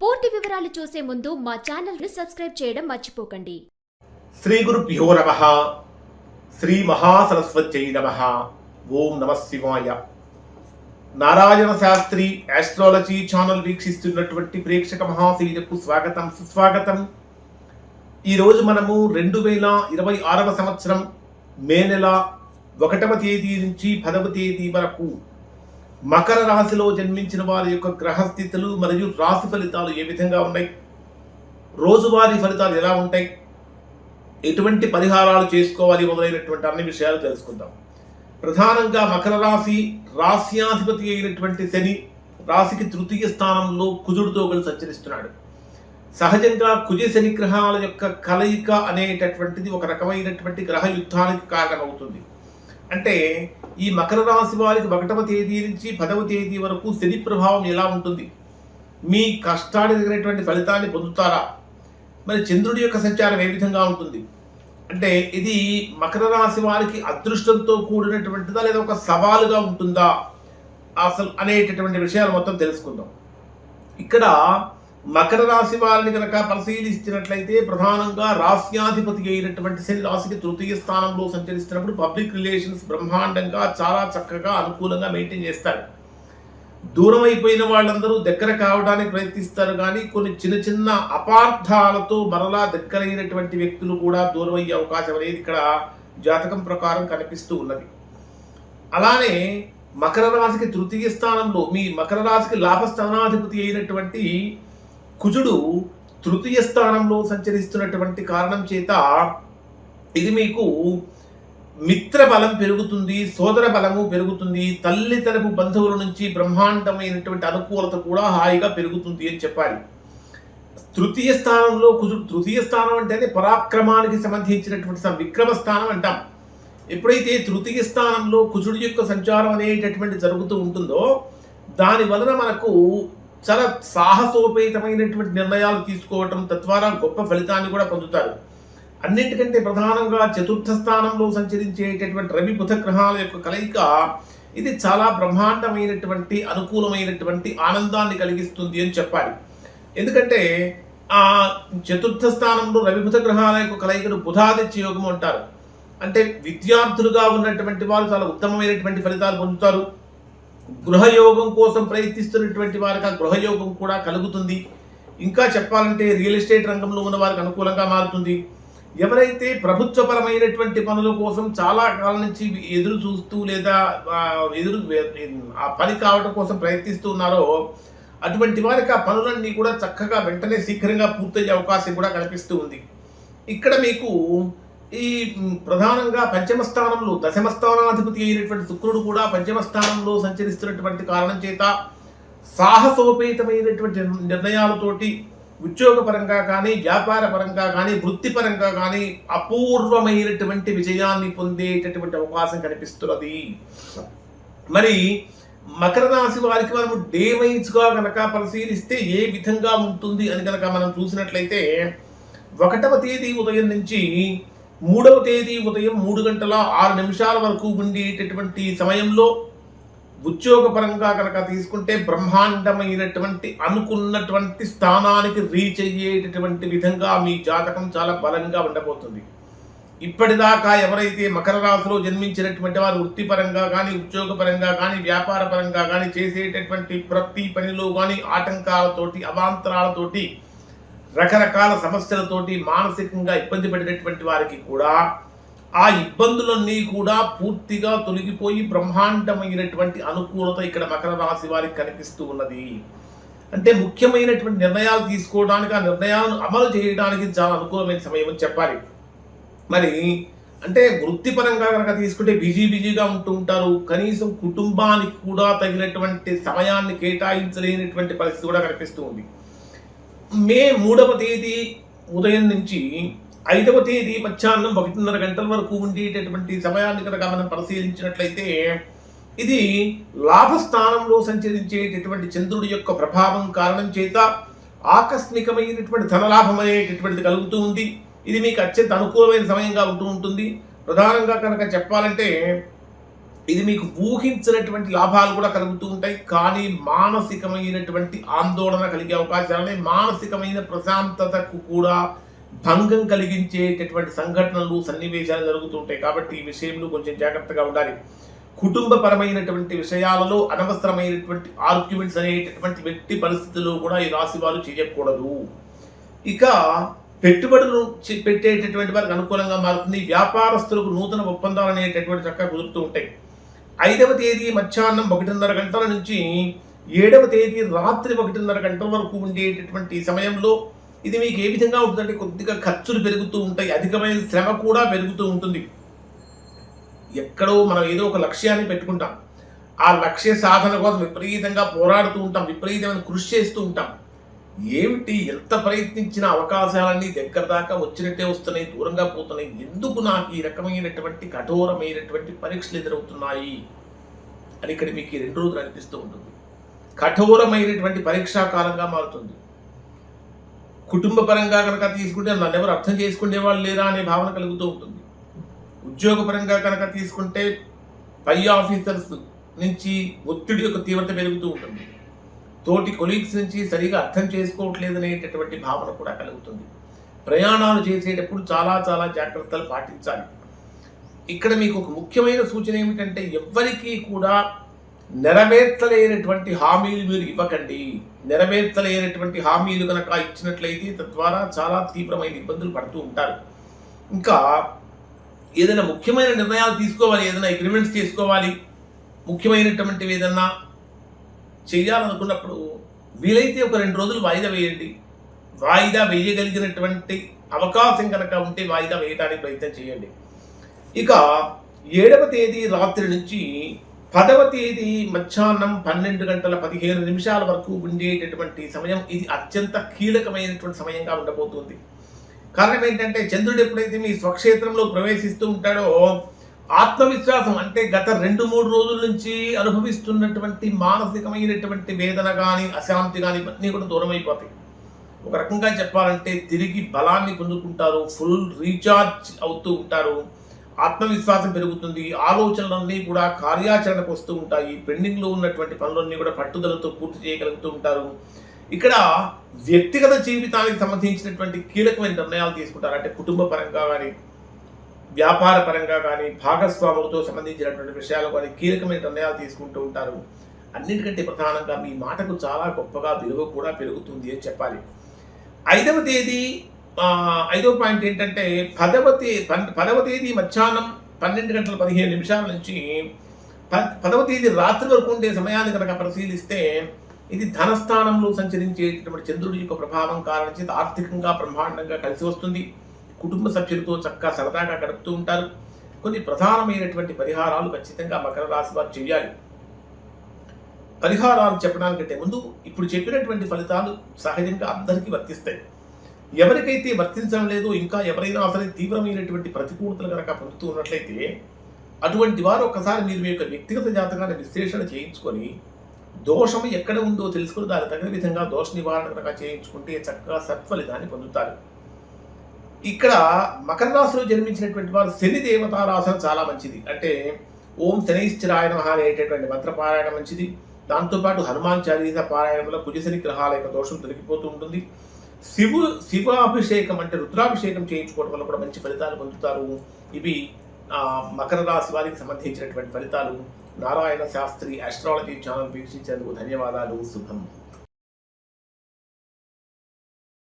పూర్తి వివరాలు చూసే ముందు మా ఛానల్ ని సబ్స్క్రైబ్ చేయడం మర్చిపోకండి. శ్రీ గురుభ్యో నమః. శ్రీ మహాసరస్వత్యై నమః. ఓం నమః శివాయ. నారాయణ శాస్త్రి ఆస్ట్రాలజీ ఛానల్ వీక్షిస్తున్నటువంటి ప్రేక్షక మహాశీలకు స్వాగతం, సుస్వాగతం. ఈరోజు మనము 2026వ సంవత్సరం మే నెల 1వ తేదీ నుంచి 10వ తేదీ వరకు మకర రాశిలో జన్మించిన వారి యొక్క గ్రహస్థితులు మరియు రాశి ఫలితాలు ఏ విధంగా ఉన్నాయి, రోజువారీ ఫలితాలు ఎలా ఉంటాయి, ఎటువంటి పరిహారాలు చేసుకోవాలి మొదలైనటువంటి అన్ని విషయాలు తెలుసుకుందాం. ప్రధానంగా మకర రాశి రాశ్యాధిపతి అయినటువంటి శని రాశికి తృతీయ స్థానంలో కుజుడితో కలిసి సంచరిస్తున్నాడు. సహజంగా కుజ శని గ్రహాల యొక్క కలయిక అనేటటువంటిది ఒక రకమైనటువంటి గ్రహ యుద్ధానికి కారణమవుతుంది. అంటే ఈ మకర రాశి వారికి 1వ తేదీ నుంచి 10వ తేదీ వరకు శని ప్రభావం ఎలా ఉంటుంది, మీ కష్టానికి తగినటువంటి ఫలితాన్ని పొందుతారా, మరి చంద్రుడి యొక్క సంచారం ఏ విధంగా ఉంటుంది, అంటే ఇది మకర రాశి వారికి అదృష్టంతో కూడినటువంటిదా లేదా ఒక సవాలుగా ఉంటుందా అసలు అనేటటువంటి విషయాలు మొత్తం తెలుసుకుందాం. ఇక్కడ మకర రాశి వారిని కనుక పరిశీలిస్తున్నట్లయితే ప్రధానంగా రాశ్యాధిపతి అయినటువంటి శని రాశికి తృతీయ స్థానంలో సంచరిస్తున్నప్పుడు పబ్లిక్ రిలేషన్స్ బ్రహ్మాండంగా చాలా చక్కగా అనుకూలంగా మెయింటైన్ చేస్తారు. దూరం అయిపోయిన వాళ్ళందరూ దగ్గర కావడానికి ప్రయత్నిస్తారు, కానీ కొన్ని చిన్న చిన్న అపార్థాలతో మరలా దగ్గరైనటువంటి వ్యక్తులు కూడా దూరం అయ్యే అవకాశం అనేది ఇక్కడ జాతకం ప్రకారం కనిపిస్తూ ఉన్నది. అలానే మకర రాశికి తృతీయ స్థానంలో మీ మకర రాశికి లాభస్థానాధిపతి అయినటువంటి కుజుడు తృతీయ స్థానంలో సంచరిస్తున్నటువంటి కారణం చేత ఇది మీకు మిత్ర బలం పెరుగుతుంది, సోదర బలము పెరుగుతుంది, తల్లి తరపు బంధువుల నుంచి బ్రహ్మాండమైనటువంటి అనుకూలత కూడా హాయిగా పెరుగుతుంది అని చెప్పాలి. తృతీయ స్థానంలో కుజుడు, తృతీయ స్థానం అంటేనే పరాక్రమానికి సంబంధించినటువంటి విక్రమ స్థానం అంటాం. ఎప్పుడైతే తృతీయ స్థానంలో కుజుడు యొక్క సంచారం అనేటటువంటి జరుగుతూ ఉంటుందో దాని వలన మనకు చాలా సాహసోపేతమైనటువంటి నిర్ణయాలు తీసుకోవటం, తద్వారా గొప్ప ఫలితాన్ని కూడా పొందుతారు. అన్నింటికంటే ప్రధానంగా చతుర్థ స్థానంలో సంచరించేటటువంటి రవి బుధ గ్రహాల యొక్క కలయిక ఇది చాలా బ్రహ్మాండమైనటువంటి అనుకూలమైనటువంటి ఆనందాన్ని కలిగిస్తుంది అని చెప్పాలి. ఎందుకంటే ఆ చతుర్థ స్థానంలో రవి బుధ గ్రహాల యొక్క కలయికను బుధాదిత్య యోగం అంటారు. అంటే విద్యార్థులుగా ఉన్నటువంటి వారు చాలా ఉత్తమమైనటువంటి ఫలితాలు పొందుతారు. గృహయోగం కోసం ప్రయత్నిస్తున్నటువంటి వారికి ఆ గృహయోగం కూడా కలుగుతుంది. ఇంకా చెప్పాలంటే రియల్ ఎస్టేట్ రంగంలో ఉన్న వారికి అనుకూలంగా మారుతుంది. ఎవరైతే ప్రభుత్వపరమైనటువంటి పనుల కోసం చాలా కాలం నుంచి ఎదురు చూస్తూ లేదా ఆ పని కావడం కోసం ప్రయత్నిస్తూ ఉన్నారో అటువంటి వారికి ఆ పనులన్నీ కూడా చక్కగా వెంటనే శీఘ్రంగా పూర్తయ్యే అవకాశం కూడా కనిపిస్తూ ఉంది. ఇక్కడ మీకు ఈ ప్రధానంగా పంచమ స్థానంలో దశమ స్థానాధిపతి అయినటువంటి శుక్రుడు కూడా పంచమ స్థానంలో సంచరిస్తున్నటువంటి కారణం చేత సాహసోపేతమైనటువంటి నిర్ణయాలతోటి ఉద్యోగపరంగా కానీ వ్యాపార పరంగా కానీ వృత్తిపరంగా కానీ అపూర్వమైనటువంటి విజయాన్ని పొందేటటువంటి అవకాశం కనిపిస్తున్నది. మరి మకర రాశి వారికి మనము డే వైజ్గా కనుక పరిశీలిస్తే ఏ విధంగా ఉంటుంది అని కనుక మనం చూసినట్లయితే 1వ తేదీ ఉదయం నుంచి 3వ తేదీ ఉదయం 3:06 వరకు ఉండేటటువంటి సమయంలో ఉద్యోగపరంగా కనుక తీసుకుంటే బ్రహ్మాండమైనటువంటి అనుకున్నటువంటి స్థానానికి రీచ్ అయ్యేటటువంటి విధంగా మీ జాతకం చాలా బలంగా ఉండబోతుంది. ఇప్పటిదాకా ఎవరైతే మకర రాశిలో జన్మించినటువంటి వారు వృత్తిపరంగా కానీ ఉద్యోగపరంగా కానీ వ్యాపార పరంగా కానీ చేసేటటువంటి ప్రతి పనిలో కానీ ఆటంకాలతోటి అవాంతరాలతోటి రకరకాల సమస్యలతోటి మానసికంగా ఇబ్బంది పడినటువంటి వారికి కూడా ఆ ఇబ్బందులన్నీ కూడా పూర్తిగా తొలగిపోయి బ్రహ్మాండమైనటువంటి అనుకూలత ఇక్కడ మకర రాశి వారికి కనిపిస్తూ ఉన్నది. అంటే ముఖ్యమైనటువంటి నిర్ణయాలు తీసుకోవడానికి, ఆ నిర్ణయాలను అమలు చేయడానికి చాలా అనుకూలమైన సమయం అని చెప్పాలి. మరి అంటే వృత్తిపరంగా కనుక తీసుకుంటే బిజీగా ఉంటూ ఉంటారు. కనీసం కుటుంబానికి కూడా తగినటువంటి సమయాన్ని కేటాయించలేనటువంటి పరిస్థితి కూడా కనిపిస్తూ ఉంది. మే 3వ తేదీ ఉదయం నుంచి 5వ తేదీ మధ్యాహ్నం 1:30 గంటల వరకు ఉండేటటువంటి సమయాన్ని కనుక మనం పరిశీలించినట్లయితే ఇది లాభస్థానంలో సంచరించేటటువంటి చంద్రుడి యొక్క ప్రభావం కారణం చేత ఆకస్మికమైనటువంటి ధనలాభం అనేటటువంటిది కలుగుతూ ఉంది. ఇది మీకు అత్యంత అనుకూలమైన సమయంగా ఉంటూ ఉంటుంది. ప్రధానంగా కనుక చెప్పాలంటే ఇది మీకు ఊహించినటువంటి లాభాలు కూడా కలుగుతూ ఉంటాయి. కానీ మానసికమైనటువంటి ఆందోళన కలిగే అవకాశాలని, మానసికమైన ప్రశాంతతకు కూడా భంగం కలిగించేటటువంటి సంఘటనలు, సన్నివేశాలు జరుగుతూ ఉంటాయి. కాబట్టి ఈ విషయంలో కొంచెం జాగ్రత్తగా ఉండాలి. కుటుంబపరమైనటువంటి విషయాలలో అనవసరమైనటువంటి ఆర్గ్యుమెంట్స్ అనేటటువంటి వ్యక్తి పరిస్థితుల్లో కూడా ఈ రాశి వారు చేయకూడదు. ఇక పెట్టుబడులు పెట్టేటటువంటి వారికి అనుకూలంగా మారుతుంది. వ్యాపారస్తులకు నూతన ఒప్పందాలు అనేటటువంటి చక్కగా కుదురుతూ ఉంటాయి. 5వ తేదీ మధ్యాహ్నం 1:30 గంటల నుంచి 7వ తేదీ రాత్రి 1:30 గంటల వరకు ఉండేటటువంటి సమయంలో ఇది మీకు ఏ విధంగా ఉంటుందంటే కొద్దిగా ఖర్చులు పెరుగుతూ ఉంటాయి, అధికమైన శ్రమ కూడా పెరుగుతూ ఉంటుంది. ఎక్కడో మనం ఏదో ఒక లక్ష్యాన్ని పెట్టుకుంటాం, ఆ లక్ష్య సాధన కోసం విపరీతంగా పోరాడుతూ ఉంటాం, విపరీతమైన కృషి చేస్తూ ఉంటాం. ఏమిటి ఎంత ప్రయత్నించిన అవకాశాలన్నీ దగ్గర దాకా వచ్చినట్టే వస్తున్నాయి, దూరంగా పోతున్నాయి, ఎందుకు నాకు ఈ రకమైనటువంటి కఠోరమైనటువంటి పరీక్షలు ఎదురవుతున్నాయి అని ఇక్కడ మీకు 2 రోజులు అనిపిస్తూ ఉంటుంది. కఠోరమైనటువంటి పరీక్షా కాలంగా మారుతుంది. కుటుంబ పరంగా కనుక తీసుకుంటే నన్ను ఎవరు అర్థం చేసుకునే వాళ్ళు లేరా అనే భావన కలుగుతూ ఉంటుంది. ఉద్యోగపరంగా కనుక తీసుకుంటే పై ఆఫీసర్స్ నుంచి ఒత్తిడి యొక్క తీవ్రత పెరుగుతూ ఉంటుంది. తోటి కొలీగ్స్ నుంచి సరిగా అర్థం చేసుకోవట్లేదు అనేటటువంటి భావన కూడా కలుగుతుంది. ప్రయాణాలు చేసేటప్పుడు చాలా చాలా జాగ్రత్తలు పాటించాలి. ఇక్కడ మీకు ఒక ముఖ్యమైన సూచన ఏమిటంటే ఎవ్వరికీ కూడా నెరవేర్చలేనటువంటి హామీలు మీరు ఇవ్వకండి. నెరవేర్చలేనటువంటి హామీలు కనుక ఇచ్చినట్లయితే తద్వారా చాలా తీవ్రమైన ఇబ్బందులు పడుతూ ఉంటారు. ఇంకా ఏదైనా ముఖ్యమైన నిర్ణయాలు తీసుకోవాలి, ఏదైనా అగ్రిమెంట్స్ చేసుకోవాలి, ముఖ్యమైనటువంటివి ఏదన్నా చేయాలనుకున్నప్పుడు వీలైతే ఒక 2 రోజులు వాయిదా వేయండి. వాయిదా వేయగలిగినటువంటి అవకాశం కనుక ఉంటే వాయిదా వేయడానికి ప్రయత్నం చేయండి. ఇక 7వ తేదీ రాత్రి నుంచి 10వ తేదీ మధ్యాహ్నం 12:15 వరకు ఉండేటటువంటి సమయం ఇది అత్యంత కీలకమైనటువంటి సమయంగా ఉండబోతుంది. కారణం ఏంటంటే చంద్రుడు ఎప్పుడైతే మీ స్వక్షేత్రంలో ప్రవేశిస్తూ ఉంటాడో ఆత్మవిశ్వాసం అంటే గత 2-3 రోజుల నుంచి అనుభవిస్తున్నటువంటి మానసికమైనటువంటి వేదన కానీ అశాంతి కానీ ఇవన్నీ కూడా దూరం అయిపోతాయి. ఒక రకంగా చెప్పాలంటే తిరిగి బలాన్ని పొందుకుంటారు, ఫుల్ రీఛార్జ్ అవుతూ ఉంటారు, ఆత్మవిశ్వాసం పెరుగుతుంది, ఆలోచనలన్నీ కూడా కార్యాచరణకు వస్తూ ఉంటాయి, పెండింగ్లో ఉన్నటువంటి పనులన్నీ కూడా పట్టుదలతో పూర్తి చేయగలుగుతూ ఉంటారు. ఇక్కడ వ్యక్తిగత జీవితానికి సంబంధించినటువంటి కీలకమైన నిర్ణయాలు తీసుకుంటారు. అంటే కుటుంబ పరంగా కానీ, వ్యాపార పరంగా కానీ, భాగస్వాములతో సంబంధించినటువంటి విషయాలు కానీ కీలకమైన నిర్ణయాలు తీసుకుంటూ ఉంటారు. అన్నిటికంటే ప్రధానంగా మీ మాటకు చాలా గొప్పగా విలువ కూడా పెరుగుతుంది అని చెప్పాలి. 5వ తేదీ 5వ పాయింట్ ఏంటంటే 10వ తేదీ మధ్యాహ్నం 12:15 నుంచి 10వ తేదీ రాత్రి వరకు ఉండే సమయాన్ని కనుక పరిశీలిస్తే ఇది ధనస్థానంలో సంచరించేటటువంటి చంద్రుడి యొక్క ప్రభావం కారణం చేత ఆర్థికంగా బ్రహ్మాండంగా కలిసి వస్తుంది. కుటుంబ సభ్యులతో చక్కగా సరదాగా గడుపుతూ ఉంటారు. కొన్ని ప్రధానమైనటువంటి పరిహారాలు ఖచ్చితంగా మకర రాశి వారు చేయాలి. పరిహారాలు చెప్పడానికంటే ముందు ఇప్పుడు చెప్పినటువంటి ఫలితాలు సహజంగా అందరికీ వర్తిస్తాయి. ఎవరికైతే వర్తించడం లేదో, ఇంకా ఎవరైనా సరే తీవ్రమైనటువంటి ప్రతికూలతలు కనుక పొందుతూ ఉన్నట్లయితే అటువంటి వారు ఒకసారి మీరు మీ యొక్క వ్యక్తిగత జాతకాన్ని విశ్లేషణ చేయించుకొని దోషం ఎక్కడ ఉందో తెలుసుకుని దానికి తగిన విధంగా దోష నివారణ కనుక చేయించుకుంటే చక్కగా సత్ఫలితాన్ని పొందుతారు. ఇక్కడ మకర రాశిలో జన్మించినటువంటి వారు శని దేవతారాసన చాలా మంచిది. అంటే ఓం శనైశ్చరాయ నమః అనేటటువంటి మంత్రపారాయణ మంచిది. దాంతోపాటు హనుమాన్ చాలీసా పారాయణంలో కుజశని గ్రహాల యొక్క దోషం తొలగిపోతూ ఉంటుంది. శివాభిషేకం అంటే రుద్రాభిషేకం చేయించుకోవడం వల్ల కూడా మంచి ఫలితాలు పొందుతారు. ఇవి మకర రాశి వారికి సంబంధించినటువంటి ఫలితాలు. నారాయణ శాస్త్రి ఆస్ట్రాలజీ ఛానల్ వీక్షించేందుకు ధన్యవాదాలు. శుభం.